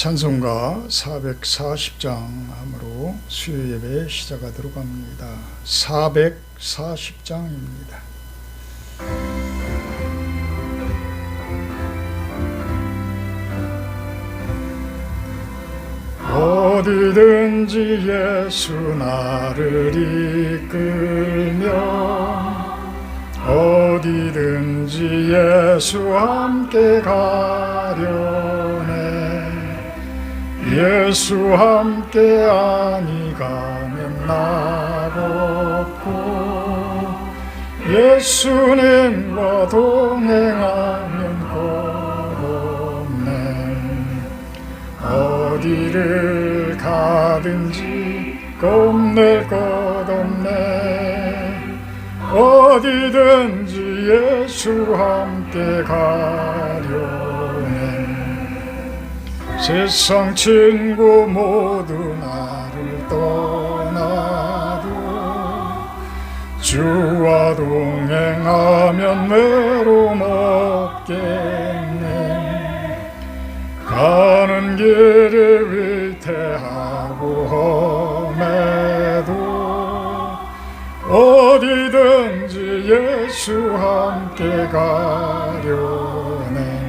찬송가 440장으로 수요 예배 시작하도록 합니다. 440장입니다. 어디든지 예수 나를 이끌며 어디든지 예수 함께 가려네. 예수 함께 아니 가면 나롭고 예수님과 동행하면 고롭네. 어디를 가든지 겁낼 것 없네. 어디든지 예수 함께 가려네. 세상 친구 모두 나를 떠나도 주와 동행하면 외로움 없겠네. 가는 길이 위태하고 험해도 어디든지 예수 함께 가려네.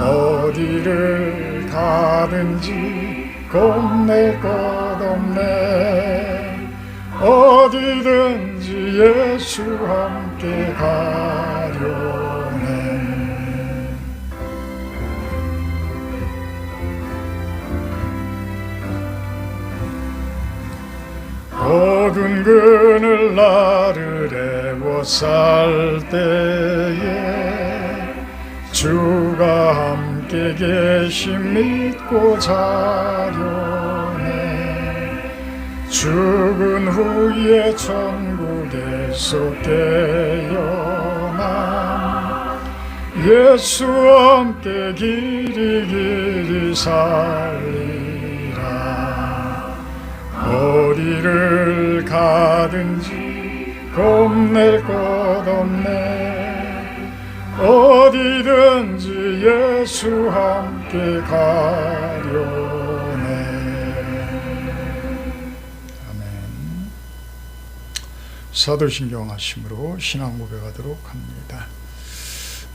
어디를 가든지 겁낼 것 없네. 어디든지 예수 함께 가려네. 어두운 그늘 나를 애워쌀 때에 주가 함께 계심 믿고 자려네. 죽은 후에 천국에서 깨어나 예수 함께 길이 살리라. 어디를 가든지 겁낼 것 없네. 어디든지 예수 함께 가려네. 아멘. 사도신경 하심으로 신앙 고백하도록 합니다.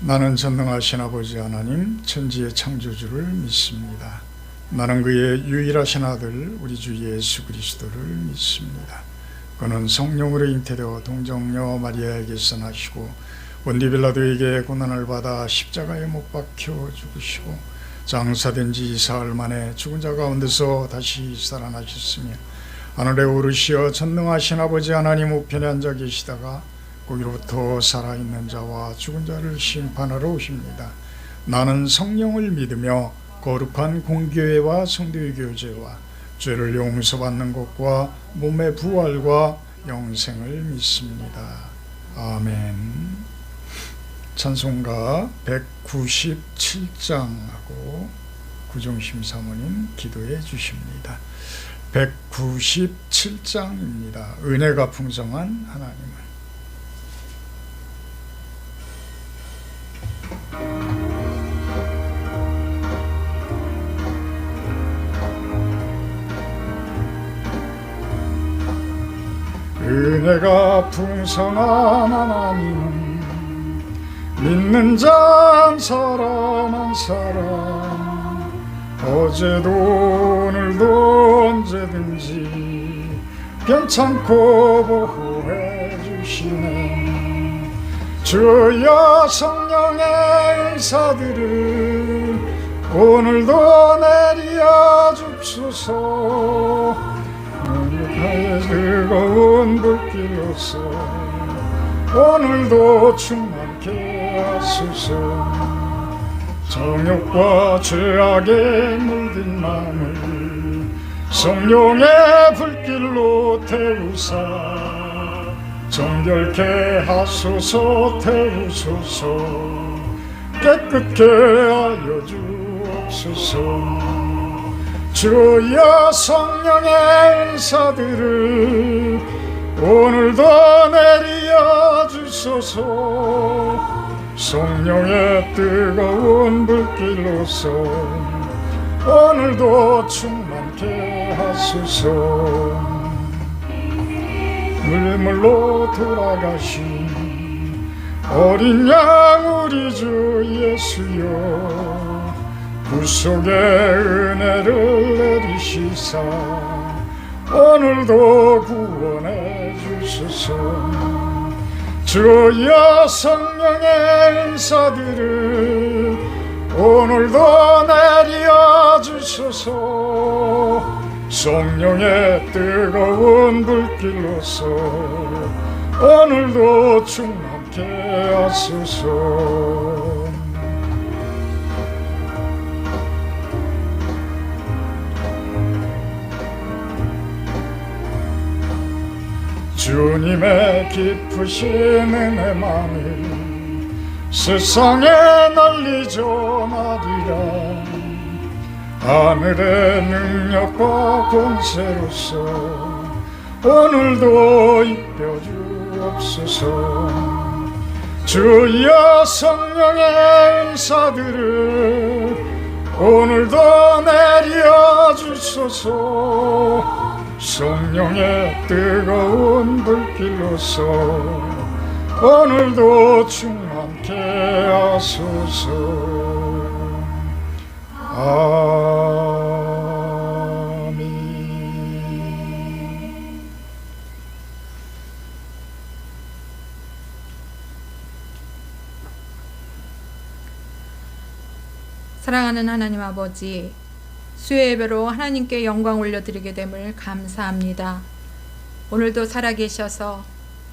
나는 전능하신 아버지 하나님 천지의 창조주를 믿습니다. 나는 그의 유일하신 아들 우리 주 예수 그리스도를 믿습니다. 그는 성령으로 잉태되어 동정녀 마리아에게서 나시고 본디빌라도에게 고난을 받아 십자가에 못 박혀 죽으시고 장사된 지 사흘 만에 죽은 자 가운데서 다시 살아나셨으며 하늘에 오르시어 전능하신 아버지 하나님 우편에 앉아 계시다가 거기로부터 살아있는 자와 죽은 자를 심판하러 오십니다. 나는 성령을 믿으며 거룩한 공교회와 성도의 교제와 죄를 용서받는 것과 몸의 부활과 영생을 믿습니다. 아멘. 찬송가 197장하고 구종심 사모님 기도해 주십니다. 197장입니다. 은혜가 풍성한 하나님을. 은혜가 풍성한 하나님은 믿는 자 한 사람 한 사람 어제도 오늘도 언제든지 괜찮고 보호해 주시네. 주여 성령의 은사들을 오늘도 내려 줍소서. 나의 즐거운 불길로서 오늘도 충만케 하소서. 정욕과 죄악에 물든 마음을 성령의 불길로 태우사 정결케 하소서. 태우소서. 깨끗게 하여 주옵소서. 주여 성령의 은사들을 오늘도 내려 주소서. 성령의 뜨거운 불길로서 오늘도 충만케 하소서. 물물로 돌아가신 어린 양 우리 주 예수여, 구속의 은혜를 내리시사 오늘도 구원해 주소서. 주여 성령의 은사들을 오늘도 내려 주소서. 성령의 뜨거운 불길로서 오늘도 충만케 하소서. 주님의 깊으신 은혜만을 세상에 널리 전하리라. 하늘의 능력과 권세로서 오늘도 입혀주옵소서. 주여 성령의 은사들을 오늘도 내려주소서. 성령의 뜨거운 불길로서 오늘도 충만케 하소서. 아멘. 사랑하는 하나님 아버지, 수요 예배로 하나님께 영광 올려드리게 됨을 감사합니다. 오늘도 살아계셔서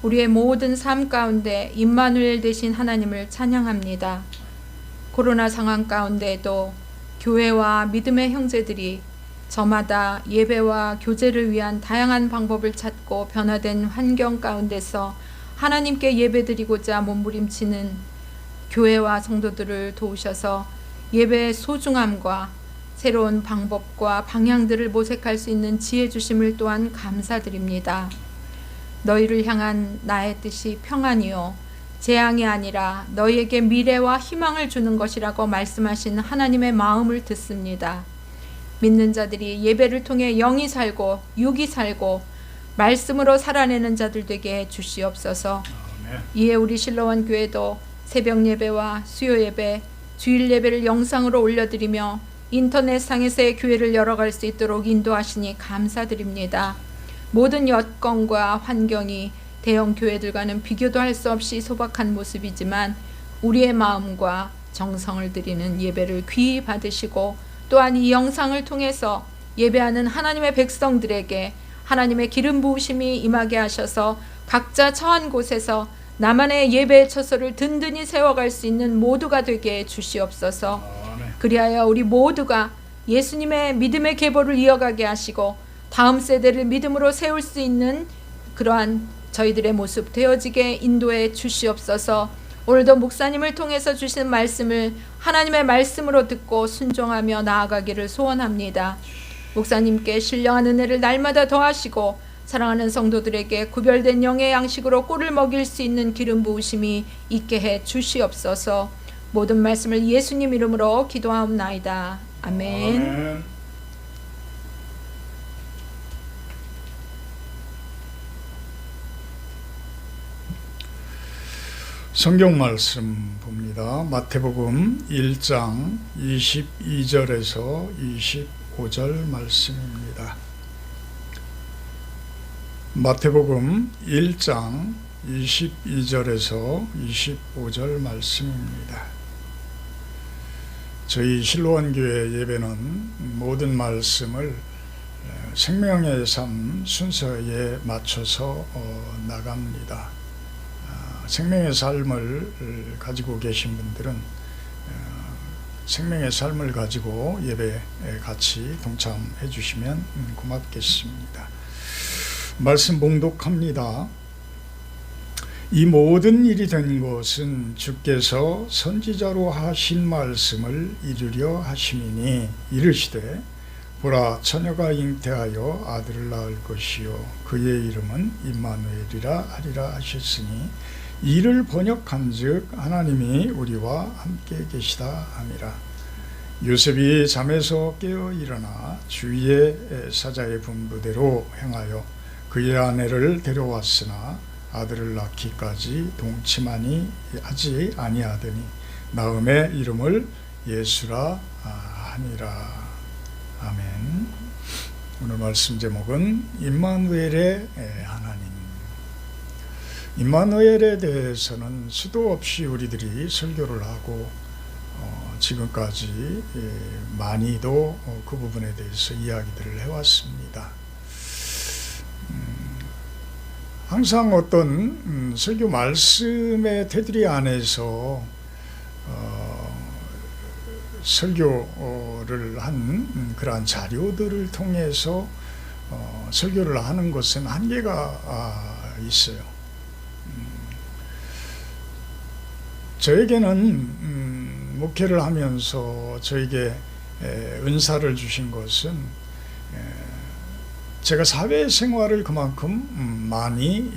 우리의 모든 삶 가운데 임마누엘 되신 하나님을 찬양합니다. 코로나 상황 가운데에도 교회와 믿음의 형제들이 저마다 예배와 교제를 위한 다양한 방법을 찾고 변화된 환경 가운데서 하나님께 예배드리고자 몸부림치는 교회와 성도들을 도우셔서 예배의 소중함과 새로운 방법과 방향들을 모색할 수 있는 지혜 주심을 또한 감사드립니다. 너희를 향한 나의 뜻이 평안이요 재앙이 아니라 너희에게 미래와 희망을 주는 것이라고 말씀하신 하나님의 마음을 듣습니다. 믿는 자들이 예배를 통해 영이 살고 육이 살고 말씀으로 살아내는 자들 되게 해 주시옵소서. 이에 우리 실로원 교회도 새벽 예배와 수요 예배, 주일 예배를 영상으로 올려드리며 인터넷상에서의 교회를 열어갈 수 있도록 인도하시니 감사드립니다. 모든 여건과 환경이 대형 교회들과는 비교도 할 수 없이 소박한 모습이지만 우리의 마음과 정성을 드리는 예배를 귀히 받으시고 또한 이 영상을 통해서 예배하는 하나님의 백성들에게 하나님의 기름 부으심이 임하게 하셔서 각자 처한 곳에서 나만의 예배의 처소를 든든히 세워갈 수 있는 모두가 되게 해 주시옵소서. 그리하여 우리 모두가 예수님의 믿음의 계보를 이어가게 하시고 다음 세대를 믿음으로 세울 수 있는 그러한 저희들의 모습 되어지게 인도해 주시옵소서. 오늘도 목사님을 통해서 주신 말씀을 하나님의 말씀으로 듣고 순종하며 나아가기를 소원합니다. 목사님께 신령한 은혜를 날마다 더하시고 사랑하는 성도들에게 구별된 영의 양식으로 꿀을 먹일 수 있는 기름 부으심이 있게 해 주시옵소서. 모든 말씀을 예수님 이름으로 기도하옵나이다. 아멘. 아멘. 성경 말씀 봅니다. 마태복음 1장 22절에서 25절 말씀입니다. 마태복음 1장 22절에서 25절 말씀입니다. 저희 실로원 교회 예배는 모든 말씀을 생명의 삶 순서에 맞춰서 나갑니다. 생명의 삶을 가지고 계신 분들은 생명의 삶을 가지고 예배에 같이 동참해 주시면 고맙겠습니다. 말씀 봉독합니다. 이 모든 일이 된 것은 주께서 선지자로 하신 말씀을 이루려 하심이니 이르시되 보라 처녀가 잉태하여 아들을 낳을 것이요 그의 이름은 임마누엘이라 하리라 하셨으니 이를 번역한즉 하나님이 우리와 함께 계시다 함이라. 요셉이 잠에서 깨어 일어나 주위의 사자의 분부대로 행하여 그의 아내를 데려왔으나 아들을 낳기까지 동치만이 하지 아니하더니 나음의 이름을 예수라 하니라. 아멘. 오늘 말씀 제목은 임마누엘의 하나님. 임마누엘에 대해서는 수도 없이 우리들이 설교를 하고 지금까지 많이도 그 부분에 대해서 이야기들을 해왔습니다. 항상 어떤 설교 말씀의 테두리 안에서 설교를 한 그러한 자료들을 통해서 설교를 하는 것은 한계가 있어요. 저에게는 목회를 하면서 저에게 은사를 주신 것은 제가 사회생활을 그만큼 많이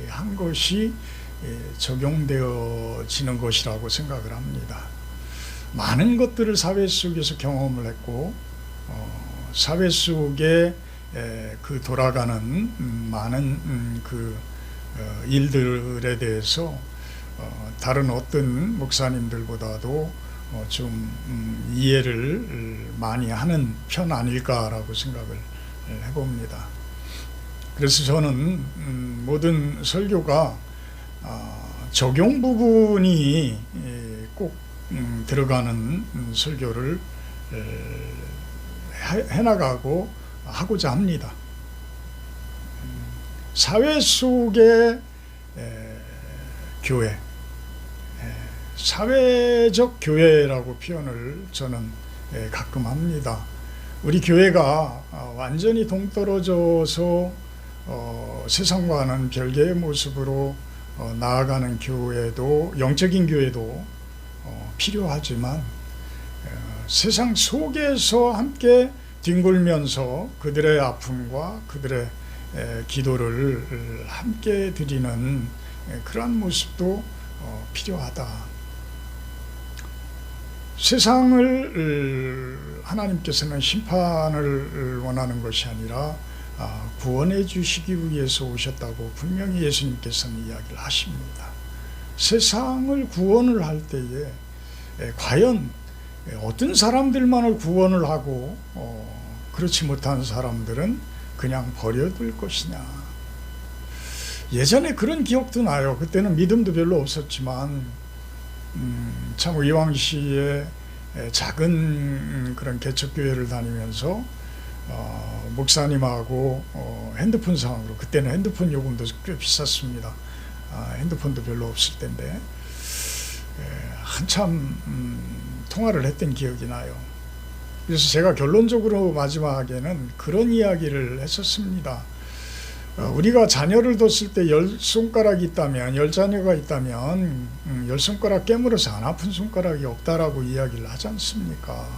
한 것이 적용되어지는 것이라고 생각을 합니다. 많은 것들을 사회 속에서 경험을 했고 사회 속에 그 돌아가는 많은 그 일들에 대해서 다른 어떤 목사님들보다도 좀 이해를 많이 하는 편 아닐까라고 생각을 해봅니다. 그래서 저는 모든 설교가 적용 부분이 꼭 들어가는 설교를 해나가고 하고자 합니다. 사회 속의 교회, 사회적 교회라고 표현을 저는 가끔 합니다. 우리 교회가 완전히 동떨어져서 세상과는 별개의 모습으로 나아가는 교회도, 영적인 교회도 필요하지만 세상 속에서 함께 뒹굴면서 그들의 아픔과 그들의 기도를 함께 드리는 그러한 모습도 필요하다. 세상을 하나님께서는 심판을 원하는 것이 아니라 구원해 주시기 위해서 오셨다고 분명히 예수님께서는 이야기를 하십니다. 세상을 구원을 할 때에 과연 어떤 사람들만을 구원을 하고 그렇지 못한 사람들은 그냥 버려둘 것이냐. 예전에 그런 기억도 나요. 그때는 믿음도 별로 없었지만 참 의왕시의 작은 그런 개척교회를 다니면서 목사님하고 핸드폰 상으로, 그때는 핸드폰 요금도 꽤 비쌌습니다. 핸드폰도 별로 없을 때인데 한참 통화를 했던 기억이 나요. 그래서 제가 결론적으로 마지막에는 그런 이야기를 했었습니다. 우리가 자녀를 뒀을 때 10손가락이 있다면, 10자녀가 있다면 10손가락 깨물어서 안 아픈 손가락이 없다라고 이야기를 하지 않습니까?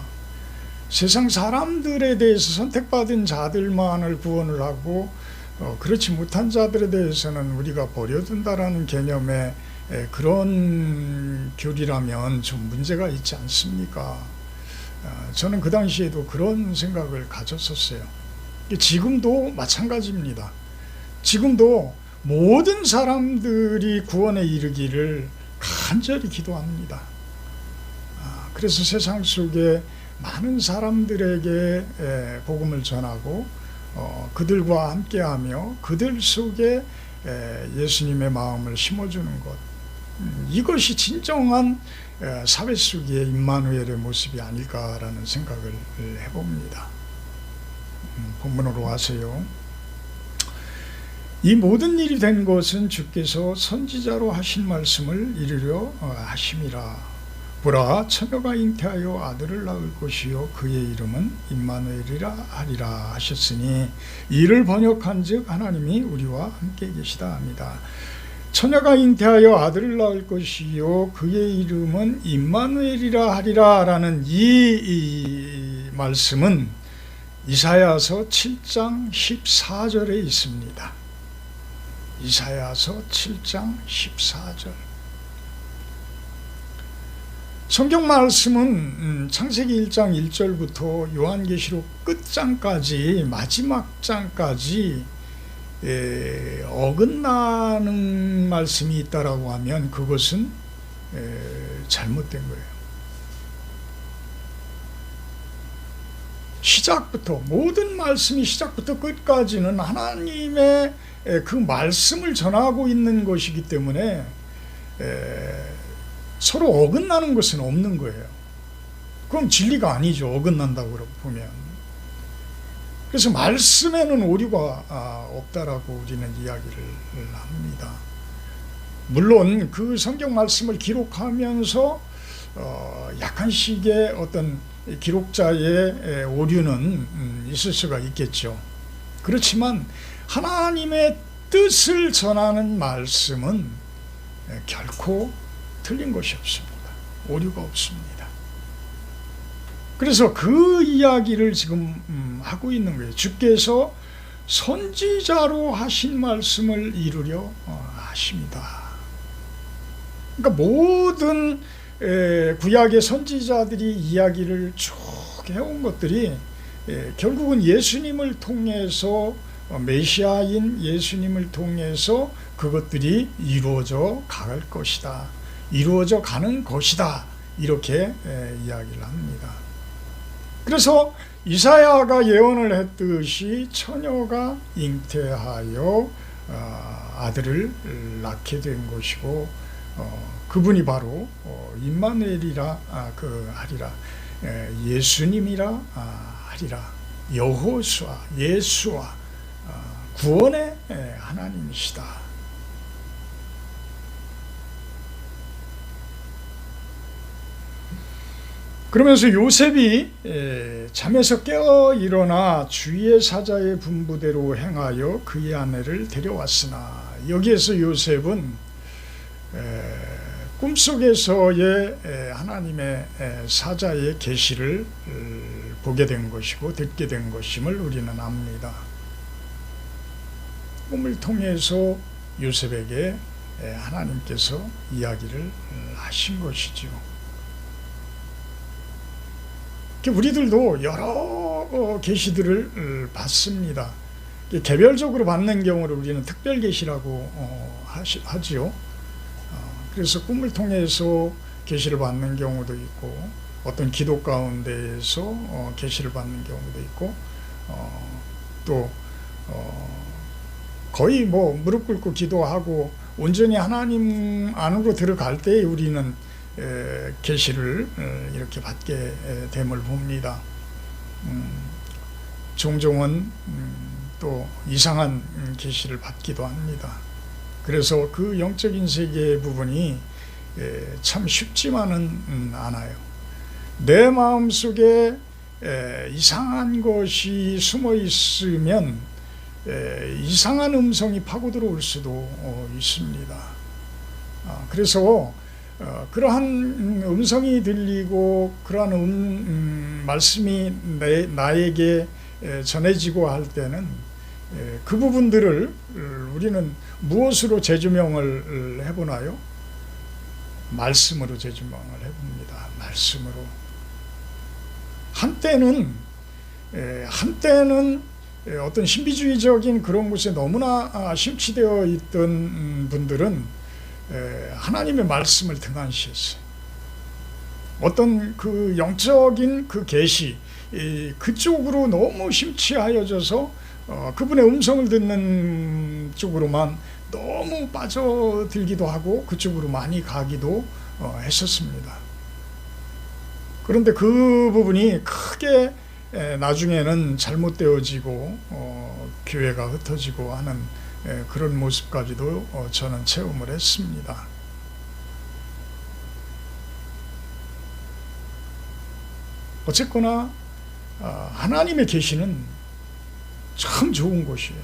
세상 사람들에 대해서 선택받은 자들만을 구원을 하고 그렇지 못한 자들에 대해서는 우리가 버려둔다라는 개념의 그런 교리라면 좀 문제가 있지 않습니까? 저는 그 당시에도 그런 생각을 가졌었어요. 지금도 마찬가지입니다. 지금도 모든 사람들이 구원에 이르기를 간절히 기도합니다. 그래서 세상 속에 많은 사람들에게 복음을 전하고 그들과 함께하며 그들 속에 예수님의 마음을 심어주는 것, 이것이 진정한 사회 속의 임마누엘의 모습이 아닐까라는 생각을 해봅니다. 본문으로 하세요. 이 모든 일이 된 것은 주께서 선지자로 하신 말씀을 이루려 하심이라. 보라, 처녀가 잉태하여 아들을 낳을 것이요 그의 이름은 임마누엘이라 하리라 하셨으니, 이를 번역한즉 하나님이 우리와 함께 계시다 합니다. 처녀가 잉태하여 아들을 낳을 것이요 그의 이름은 임마누엘이라 하리라 라는 이 말씀은 이사야서 7장 14절에 있습니다. 이사야서 7장 14절. 성경 말씀은 창세기 1장 1절부터 요한계시록 끝장까지 마지막 장까지 어긋나는 말씀이 있다라고 하면 그것은 잘못된 거예요. 시작부터 모든 말씀이 시작부터 끝까지는 하나님의 그 말씀을 전하고 있는 것이기 때문에 서로 어긋나는 것은 없는 거예요. 그럼 진리가 아니죠. 어긋난다고 보면. 그래서 말씀에는 오류가 없다라고 우리는 이야기를 합니다. 물론 그 성경 말씀을 기록하면서 약간씩의 어떤 기록자의 오류는 있을 수가 있겠죠. 그렇지만 하나님의 뜻을 전하는 말씀은 결코 틀린 것이 없습니다. 오류가 없습니다. 그래서 그 이야기를 지금 하고 있는 거예요. 주께서 선지자로 하신 말씀을 이루려 하십니다. 그러니까 모든 구약의 선지자들이 이야기를 쭉 해온 것들이 결국은 예수님을 통해서 메시아인 예수님을 통해서 그것들이 이루어져 갈 것이다. 이루어져 가는 것이다. 이렇게 이야기를 합니다. 그래서 이사야가 예언을 했듯이 처녀가 잉태하여 아들을 낳게 된 것이고 그분이 바로 임마누엘이라 하리라, 예수님이라 하리라, 여호수아, 예수와 구원의 하나님이시다. 그러면서 요셉이 잠에서 깨어 일어나 주의 사자의 분부대로 행하여 그의 아내를 데려왔으나, 여기에서 요셉은 꿈속에서의 하나님의 사자의 계시를 보게 된 것이고 듣게 된 것임을 우리는 압니다. 꿈을 통해서 요셉에게 하나님께서 이야기를 하신 것이죠. 우리들도 여러 계시들을 받습니다. 개별적으로 받는 경우를 우리는 특별 계시라고 하지요. 그래서 꿈을 통해서 계시를 받는 경우도 있고, 어떤 기도 가운데에서 계시를 받는 경우도 있고, 또 거의 무릎 꿇고 기도하고 온전히 하나님 안으로 들어갈 때 우리는 계시를 이렇게 받게 됨을 봅니다. 종종은 또 이상한 계시를 받기도 합니다. 그래서 그 영적인 세계의 부분이 참 쉽지만은 않아요. 내 마음속에 이상한 것이 숨어 있으면 이상한 음성이 파고 들어올 수도 있습니다. 그래서 그러한 음성이 들리고 그러한 말씀이 나에게 전해지고 할 때는 그 부분들을 우리는 무엇으로 재조명을 해보나요? 말씀으로 재조명을 해봅니다. 말씀으로. 한때는 어떤 신비주의적인 그런 곳에 너무나 심취되어 있던 분들은 하나님의 말씀을 등한시했어요. 어떤 그 영적인 그 계시, 그쪽으로 너무 심취하여져서 그분의 음성을 듣는 쪽으로만 너무 빠져들기도 하고 그쪽으로 많이 가기도 했었습니다. 그런데 그 부분이 크게 나중에는 잘못되어지고 교회가 흩어지고 하는 그런 모습까지도 저는 체험을 했습니다. 어쨌거나 하나님의 계시는 참 좋은 것이에요.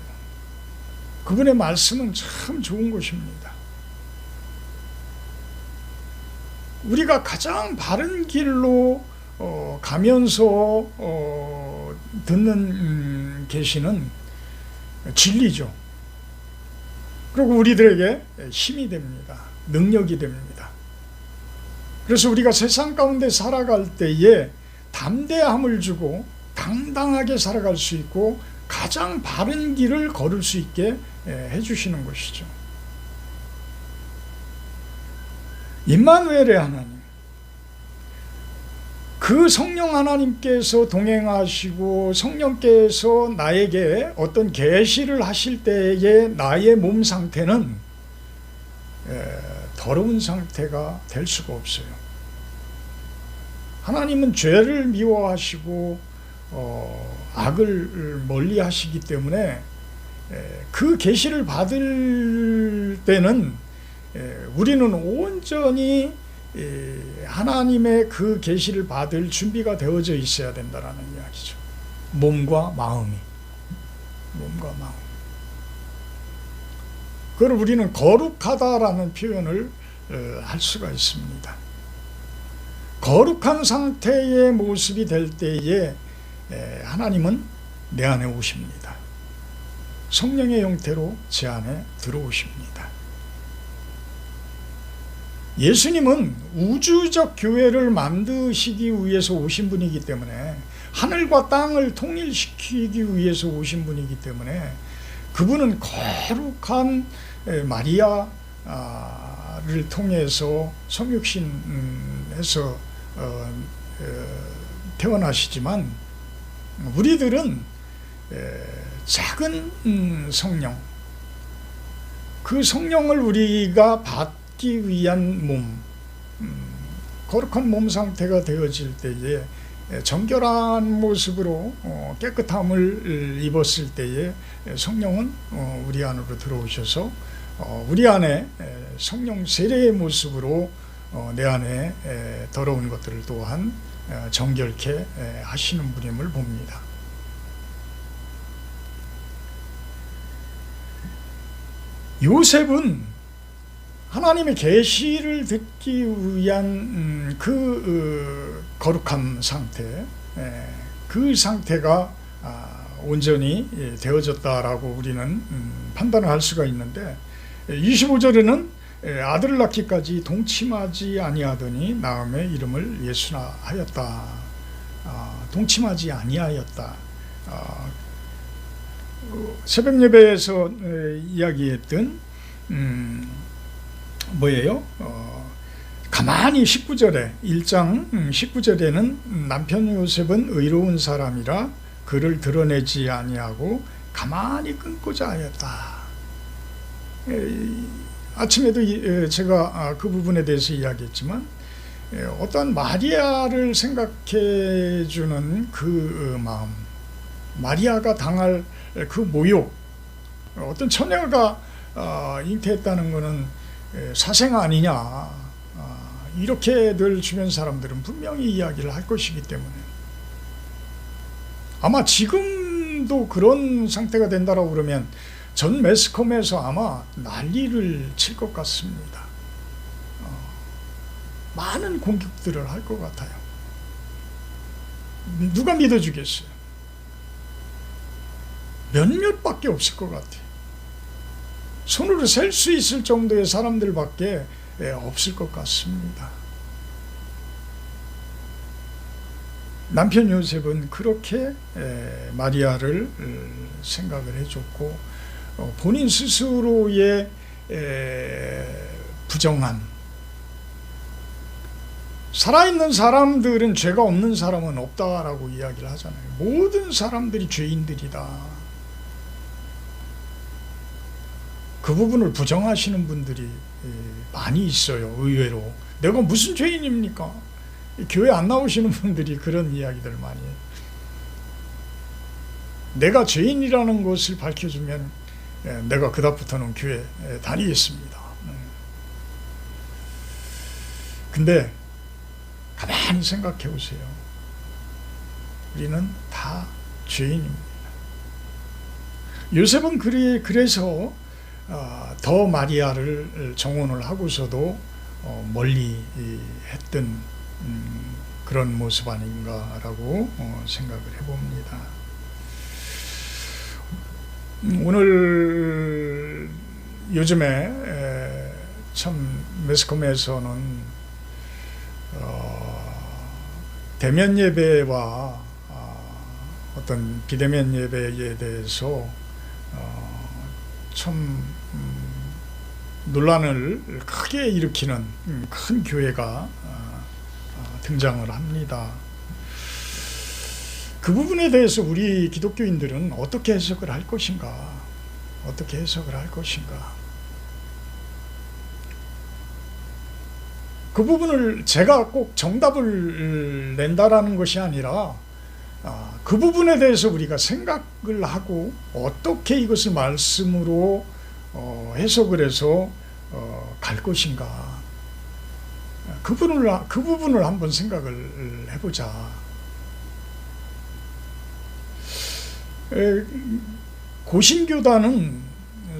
그분의 말씀은 참 좋은 것입니다. 우리가 가장 바른 길로 가면서 듣는 계시는 진리죠. 그리고 우리들에게 힘이 됩니다. 능력이 됩니다. 그래서 우리가 세상 가운데 살아갈 때에 담대함을 주고 당당하게 살아갈 수 있고 가장 바른 길을 걸을 수 있게 해주시는 것이죠. 임마누엘의 하나님, 그 성령 하나님께서 동행하시고 성령께서 나에게 어떤 계시를 하실 때에 나의 몸 상태는 더러운 상태가 될 수가 없어요. 하나님은 죄를 미워하시고 악을 멀리하시기 때문에 그 계시를 받을 때는 우리는 온전히 하나님의 그 계시를 받을 준비가 되어져 있어야 된다는 이야기죠. 몸과 마음이. 그걸 우리는 거룩하다라는 표현을 할 수가 있습니다. 거룩한 상태의 모습이 될 때에 하나님은 내 안에 오십니다. 성령의 형태로 제 안에 들어오십니다. 예수님은 우주적 교회를 만드시기 위해서 오신 분이기 때문에, 하늘과 땅을 통일시키기 위해서 오신 분이기 때문에, 그분은 거룩한 마리아를 통해서 성육신에서 태어나시지만, 우리들은 작은 성령, 그 성령을 우리가 받기 위한 몸, 거룩한 몸 상태가 되어질 때에 정결한 모습으로 깨끗함을 입었을 때에 성령은 우리 안으로 들어오셔서 우리 안에 성령 세례의 모습으로 내 안에 더러운 것들을 또한 정결케 하시는 분임을 봅니다. 요셉은 하나님의 계시를 듣기 위한 그 거룩한 상태, 그 상태가 온전히 되어졌다라고 우리는 판단을 할 수가 있는데, 25절에는 아들을 낳기까지 동침하지 아니하더니 나음의 이름을 예수라 하였다. 동침하지 아니하였다. 새벽 예배에서 이야기했던 뭐예요? 가만히 19절에 1장 19절에는 남편 요셉은 의로운 사람이라 그를 드러내지 아니하고 가만히 끊고자 하였다. 아침에도 제가 그 부분에 대해서 이야기했지만, 어떠한 마리아를 생각해 주는 그 마음, 마리아가 당할 그 모욕, 어떤 처녀가 잉태했다는 것은 사생 아니냐, 이렇게들 주변 사람들은 분명히 이야기를 할 것이기 때문에, 아마 지금도 그런 상태가 된다라고 그러면 전 매스컴에서 아마 난리를 칠 것 같습니다. 많은 공격들을 할 것 같아요. 누가 믿어주겠어요? 몇몇밖에 없을 것 같아요. 손으로 셀 수 있을 정도의 사람들밖에 없을 것 같습니다. 남편 요셉은 그렇게 마리아를 생각을 해줬고, 본인 스스로의 부정한, 살아있는 사람들은 죄가 없는 사람은 없다라고 이야기를 하잖아요. 모든 사람들이 죄인들이다. 그 부분을 부정하시는 분들이 많이 있어요. 의외로 내가 무슨 죄인입니까? 교회 안 나오시는 분들이 그런 이야기들 많이 해요. 내가 죄인이라는 것을 밝혀주면 내가 그다음부터는 교회 다니겠습니다. 근데 가만히 생각해 보세요. 우리는 다 죄인입니다. 요셉은 그래서 더 마리아를 정혼을 하고서도 멀리 했던 그런 모습 아닌가라고 생각을 해봅니다. 오늘 요즘에 참 매스컴에서는 대면 예배와 어떤 비대면 예배에 대해서 참 논란을 크게 일으키는 큰 교회가 등장을 합니다. 그 부분에 대해서 우리 기독교인들은 어떻게 해석을 할 것인가? 어떻게 해석을 할 것인가? 그 부분을 제가 꼭 정답을 낸다라는 것이 아니라 그 부분에 대해서 우리가 생각을 하고 어떻게 이것을 말씀으로 해석을 해서 갈 것인가? 그 부분을 한번 생각을 해보자. 고신교단은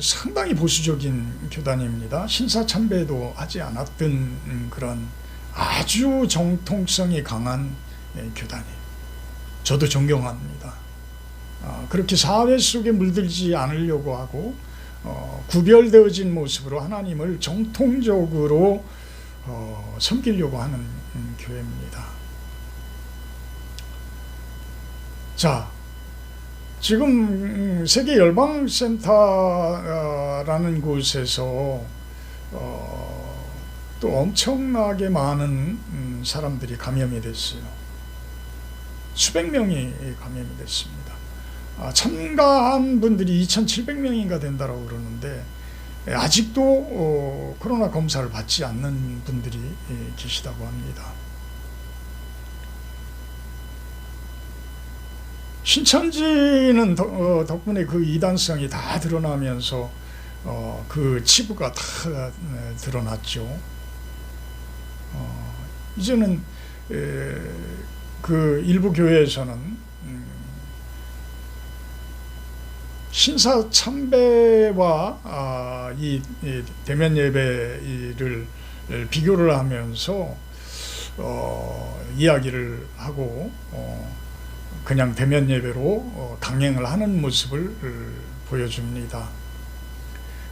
상당히 보수적인 교단입니다. 신사참배도 하지 않았던 그런 아주 정통성이 강한 교단이에요. 저도 존경합니다. 그렇게 사회 속에 물들지 않으려고 하고 구별되어진 모습으로 하나님을 정통적으로 섬기려고 하는 교회입니다. 자, 지금 세계 열방센터라는 곳에서 또 엄청나게 많은 사람들이 감염이 됐어요. 수백 명이 감염이 됐습니다. 참가한 분들이 2,700명인가 된다고 그러는데 아직도 코로나 검사를 받지 않는 분들이 계시다고 합니다. 신천지는 덕분에 그 이단성이 다 드러나면서 그 치부가 다 드러났죠. 이제는 그 일부 교회에서는 신사참배와 이 대면 예배를 비교를 하면서 이야기를 하고 그냥 대면 예배로 강행을 하는 모습을 보여줍니다.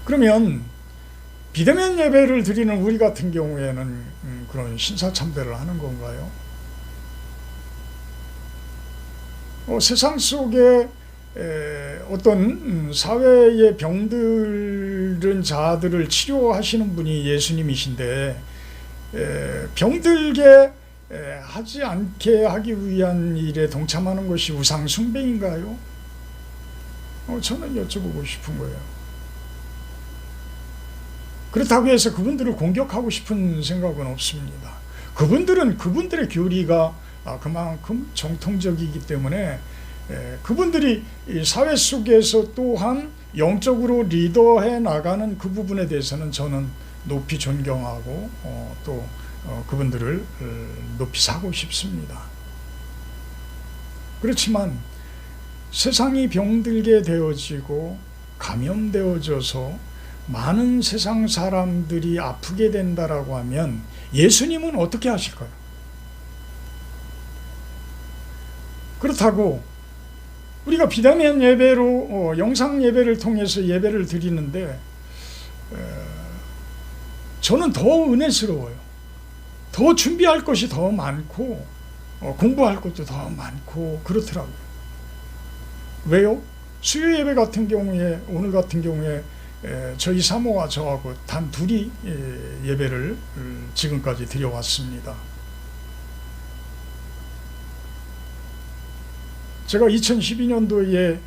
그러면 비대면 예배를 드리는 우리 같은 경우에는 그런 신사참배를 하는 건가요? 세상 속에 어떤 사회의 병들은 자들을 치료하시는 분이 예수님이신데 병들게 하지 않게 하기 위한 일에 동참하는 것이 우상숭배인가요? 저는 여쭤보고 싶은 거예요. 그렇다고 해서 그분들을 공격하고 싶은 생각은 없습니다. 그분들은 그분들의 교리가 그만큼 정통적이기 때문에 그분들이 사회 속에서 또한 영적으로 리더해 나가는 그 부분에 대해서는 저는 높이 존경하고 또 그분들을 높이 사고 싶습니다. 그렇지만 세상이 병들게 되어지고 감염되어져서 많은 세상 사람들이 아프게 된다라고 하면 예수님은 어떻게 하실까요? 그렇다고 우리가 비대면 예배로 영상 예배를 통해서 예배를 드리는데 저는 더 은혜스러워요. 더 준비할 것이 더 많고 공부할 것도 더 많고 그렇더라고요. 왜요? 수요 예배 같은 경우에 오늘 같은 경우에 저희 사모와 저하고 단 둘이 예배를 지금까지 드려왔습니다. 제가 2012년도에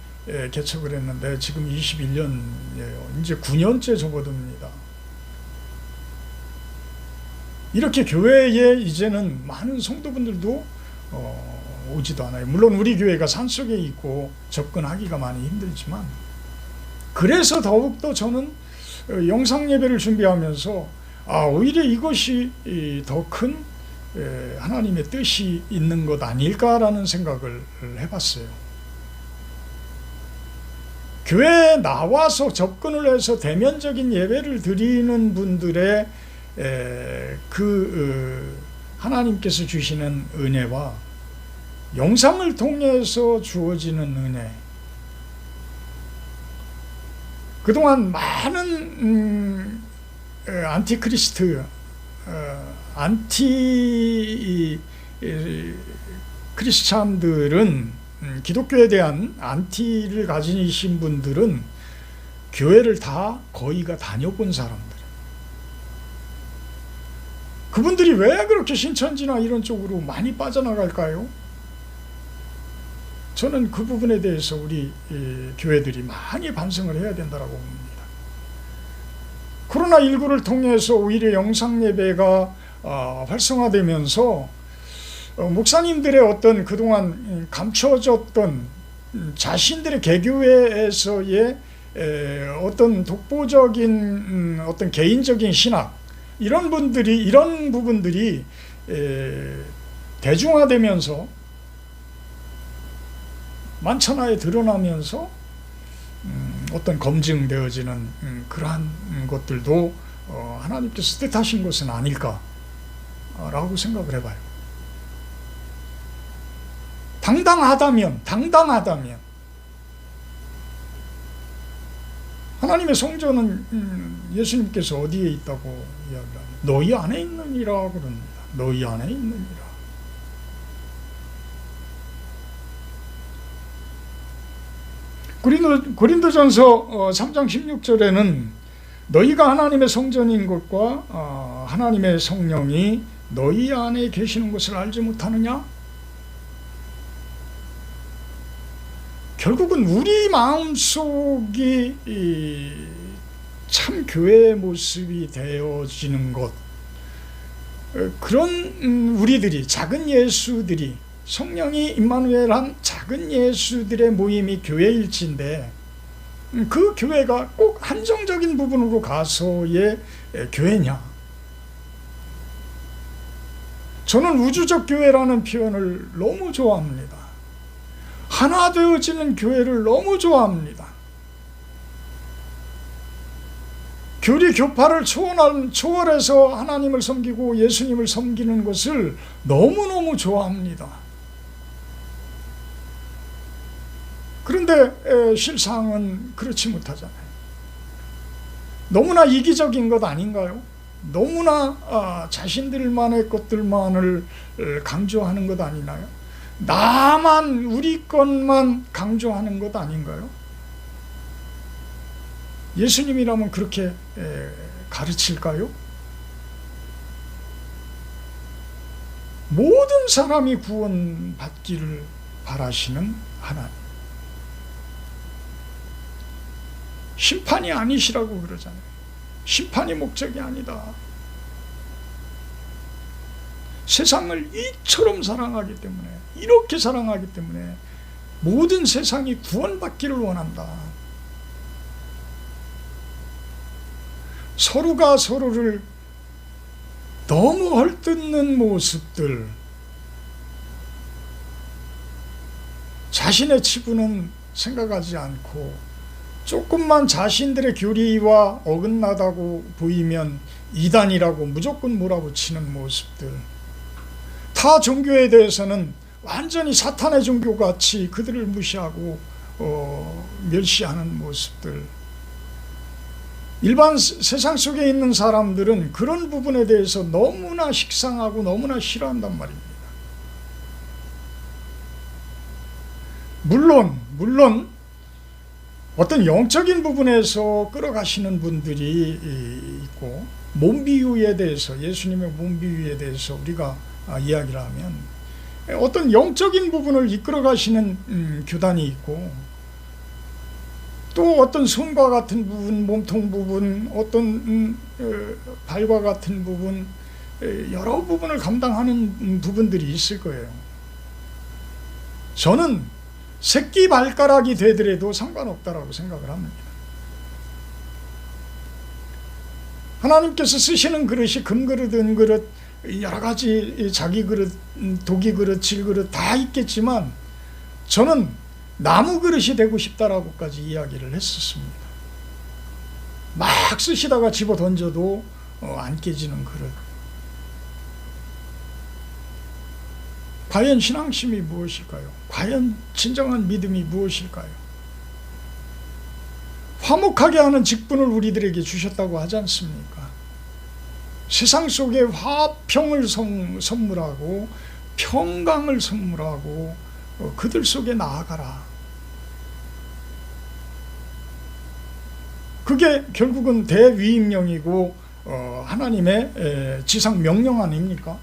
개척을 했는데 지금 21년이에요. 이제 9년째 접어듭니다. 이렇게 교회에 이제는 많은 성도분들도 오지도 않아요. 물론 우리 교회가 산속에 있고 접근하기가 많이 힘들지만 그래서 더욱더 저는 영상 예배를 준비하면서 오히려 이것이 더 큰 하나님의 뜻이 있는 것 아닐까라는 생각을 해봤어요. 교회에 나와서 접근을 해서 대면적인 예배를 드리는 분들의 하나님께서 주시는 은혜와 영상을 통해서 주어지는 은혜, 그동안 많은 안티크리스트, 안티 크리스찬들은, 기독교에 대한 안티를 가지신 분들은 교회를 다 거의가 다녀본 사람들. 그분들이 왜 그렇게 신천지나 이런 쪽으로 많이 빠져나갈까요? 저는 그 부분에 대해서 우리 교회들이 많이 반성을 해야 된다고 봅니다. 코로나19를 통해서 오히려 영상예배가 활성화되면서 목사님들의 어떤 그동안 감춰졌던 자신들의 개교회에서의 어떤 독보적인 어떤 개인적인 신학, 이런 부분들이 대중화되면서 만천하에 드러나면서 어떤 검증되어지는 그러한 것들도 하나님께서 뜻하신 것은 아닐까라고 생각을 해봐요. 당당하다면 하나님의 성전은 예수님께서 어디에 있다고 이야기합니다. 너희 안에 있느니라 그럽니다. 너희 안에 있느니라. 고린도전서 3장 16절에는 너희가 하나님의 성전인 것과 하나님의 성령이 너희 안에 계시는 것을 알지 못하느냐? 결국은 우리 마음속이 참 교회의 모습이 되어지는 것, 그런 우리들이, 작은 예수들이, 성령이 임마누엘한 작은 예수들의 모임이 교회일진데, 그 교회가 꼭 한정적인 부분으로 가서의 교회냐? 저는 우주적 교회라는 표현을 너무 좋아합니다. 하나 되어지는 교회를 너무 좋아합니다. 교리 교파를 초월해서 하나님을 섬기고 예수님을 섬기는 것을 너무너무 좋아합니다. 그런데 실상은 그렇지 못하잖아요. 너무나 이기적인 것 아닌가요? 너무나 자신들만의 것들만을 강조하는 것 아니나요? 나만, 우리 것만 강조하는 것 아닌가요? 예수님이라면 그렇게 가르칠까요? 모든 사람이 구원받기를 바라시는 하나님. 심판이 아니시라고 그러잖아요. 심판이 목적이 아니다. 세상을 이처럼 사랑하기 때문에, 이렇게 사랑하기 때문에 모든 세상이 구원받기를 원한다. 서로가 서로를 너무 헐뜯는 모습들, 자신의 치부는 생각하지 않고 조금만 자신들의 교리와 어긋나다고 보이면 이단이라고 무조건 몰아붙이는 모습들, 타 종교에 대해서는 완전히 사탄의 종교같이 그들을 무시하고 멸시하는 모습들, 일반 세상 속에 있는 사람들은 그런 부분에 대해서 너무나 식상하고 너무나 싫어한단 말입니다. 물론 어떤 영적인 부분에서 끌어가시는 분들이 있고, 몸 비유에 대해서, 예수님의 몸 비유에 대해서 우리가 이야기를 하면 어떤 영적인 부분을 이끌어 가시는 교단이 있고, 또 어떤 손과 같은 부분, 몸통 부분, 어떤 발과 같은 부분, 여러 부분을 감당하는 부분들이 있을 거예요. 저는 새끼 발가락이 되더라도 상관없다라고 생각을 합니다. 하나님께서 쓰시는 그릇이 금그릇, 은그릇, 여러 가지 자기 그릇, 도기 그릇, 질그릇 다 있겠지만 저는 나무 그릇이 되고 싶다라고까지 이야기를 했었습니다. 막 쓰시다가 집어 던져도 안 깨지는 그릇. 과연 신앙심이 무엇일까요? 과연 진정한 믿음이 무엇일까요? 화목하게 하는 직분을 우리들에게 주셨다고 하지 않습니까? 세상 속에 화평을 선물하고 평강을 선물하고 그들 속에 나아가라. 그게 결국은 대위임령이고 하나님의 지상 명령 아닙니까?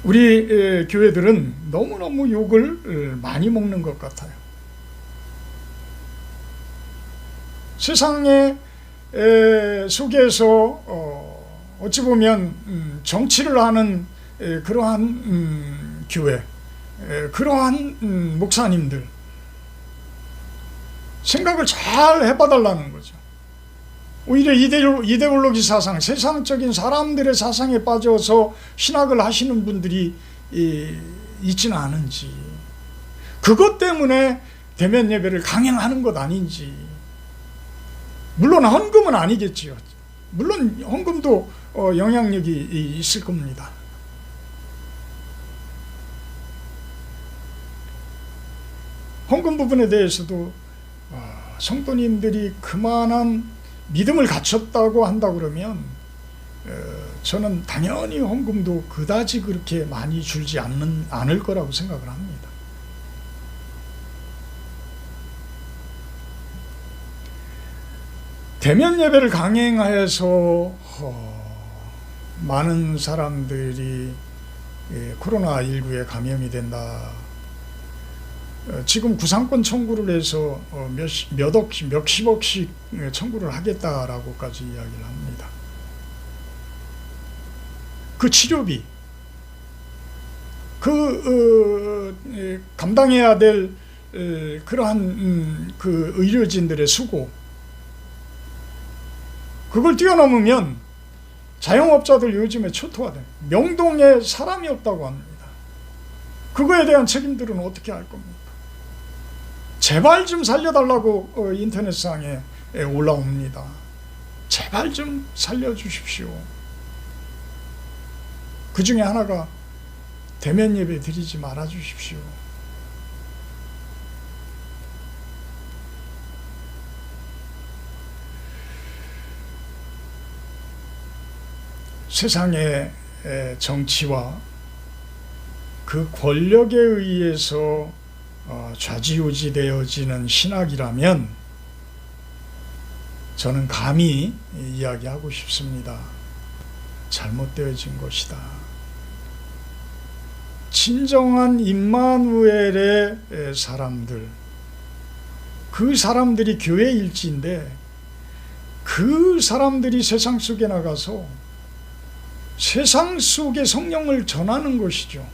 우리 교회들은 너무너무 욕을 많이 먹는 것 같아요. 세상의 속에서 어찌 보면 정치를 하는 그러한 교회, 그러한 목사님들 생각을 잘 해봐달라는 거죠. 오히려 이데올로기 사상, 세상적인 사람들의 사상에 빠져서 신학을 하시는 분들이 있지는 않은지, 그것 때문에 대면 예배를 강행하는 것 아닌지. 물론 헌금은 아니겠지요. 물론 헌금도 영향력이 있을 겁니다. 헌금 부분에 대해서도 성도님들이 그만한 믿음을 갖췄다고 한다 그러면 저는 당연히 헌금도 그다지 그렇게 많이 줄지 않을 거라고 생각을 합니다. 대면 예배를 강행하여서 많은 사람들이 코로나19에 감염이 된다. 지금 구상권 청구를 해서 몇십억씩 청구를 하겠다라고까지 이야기를 합니다. 그 치료비, 감당해야 될 그러한 그 의료진들의 수고, 그걸 뛰어넘으면 자영업자들 요즘에 초토화돼. 명동에 사람이 없다고 합니다. 그거에 대한 책임들은 어떻게 할 겁니까? 제발 좀 살려달라고 인터넷상에 올라옵니다. 제발 좀 살려주십시오. 그 중에 하나가 대면 예배 드리지 말아주십시오. 세상의 정치와 그 권력에 의해서 좌지우지 되어지는 신학이라면 저는 감히 이야기하고 싶습니다. 잘못되어진 것이다. 진정한 임마누엘의 사람들, 그 사람들이 교회 일지인데 그 사람들이 세상 속에 나가서 세상 속의 성령을 전하는 것이죠.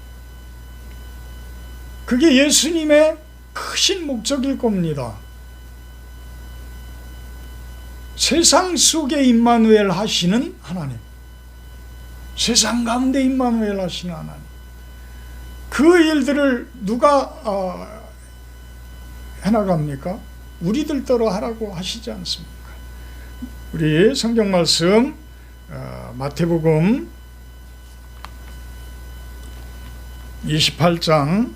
그게 예수님의 크신 목적일 겁니다. 세상 속에 임마누엘 하시는 하나님, 세상 가운데 임마누엘 하시는 하나님, 그 일들을 누가 해나갑니까? 우리들 따라 하라고 하시지 않습니까? 우리 성경 말씀 마태복음 28장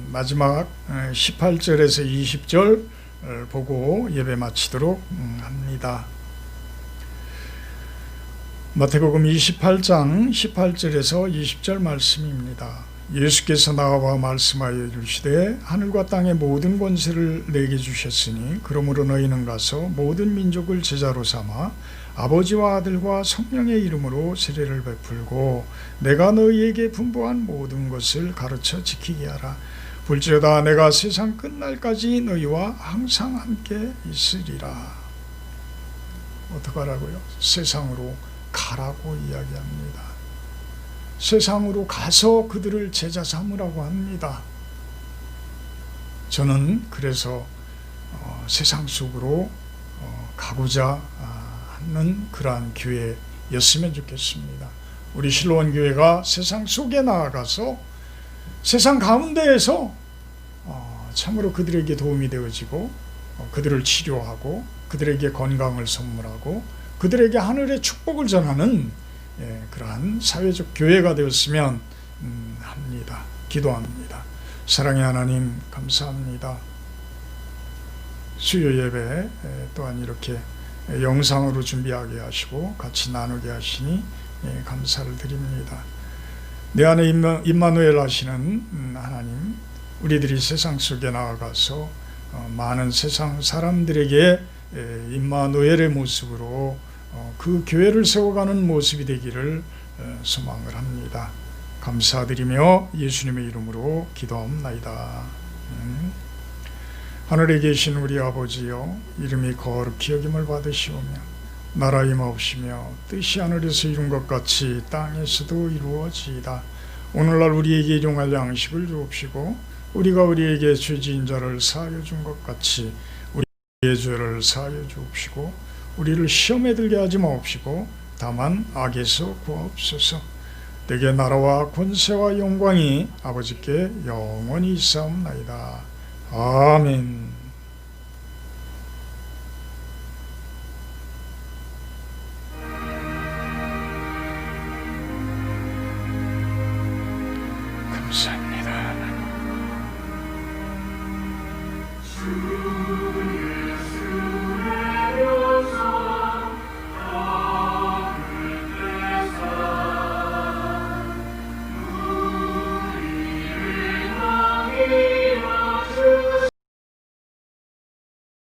마지막 18절에서 20절 보고 예배 마치도록 합니다. 마태복음 28장 18절에서 20절 말씀입니다. 예수께서 나와 말씀하여 이르시되 하늘과 땅의 모든 권세를 내게 주셨으니 그러므로 너희는 가서 모든 민족을 제자로 삼아 아버지와 아들과 성령의 이름으로 세례를 베풀고 내가 너희에게 분부한 모든 것을 가르쳐 지키게 하라. 볼지어다 내가 세상 끝날까지 너희와 항상 함께 있으리라. 어떡하라고요? 세상으로 가라고 이야기합니다. 세상으로 가서 그들을 제자 삼으라고 합니다. 저는 그래서 세상 속으로 가고자 하는 그러한 교회였으면 좋겠습니다. 우리 실로원 교회가 세상 속에 나아가서 세상 가운데에서 참으로 그들에게 도움이 되어지고 그들을 치료하고 그들에게 건강을 선물하고 그들에게 하늘의 축복을 전하는 그러한 사회적 교회가 되었으면 합니다. 기도합니다. 사랑의 하나님 감사합니다. 수요 예배 또한 이렇게 영상으로 준비하게 하시고 같이 나누게 하시니 감사를 드립니다. 내 안에 임마누엘 하시는 하나님, 우리들이 세상 속에 나아가서 많은 세상 사람들에게 임마누엘의 모습으로 그 교회를 세워가는 모습이 되기를 소망을 합니다. 감사드리며 예수님의 이름으로 기도합나이다. 하늘에 계신 우리 아버지여, 이름이 거룩히 여김을 받으시오며 나라 임하옵시며 뜻이 하늘에서 이룬 것 같이 땅에서도 이루어지이다. 오늘날 우리에게 일용할 양식을 주옵시고 우리가 우리에게 죄지은 자를 사하여 준 것 같이 우리의 죄를 사하여 주옵시고 우리를 시험에 들게 하지 마옵시고 다만 악에서 구하옵소서. 내게 나라와 권세와 영광이 아버지께 영원히 있사옵나이다. 아멘.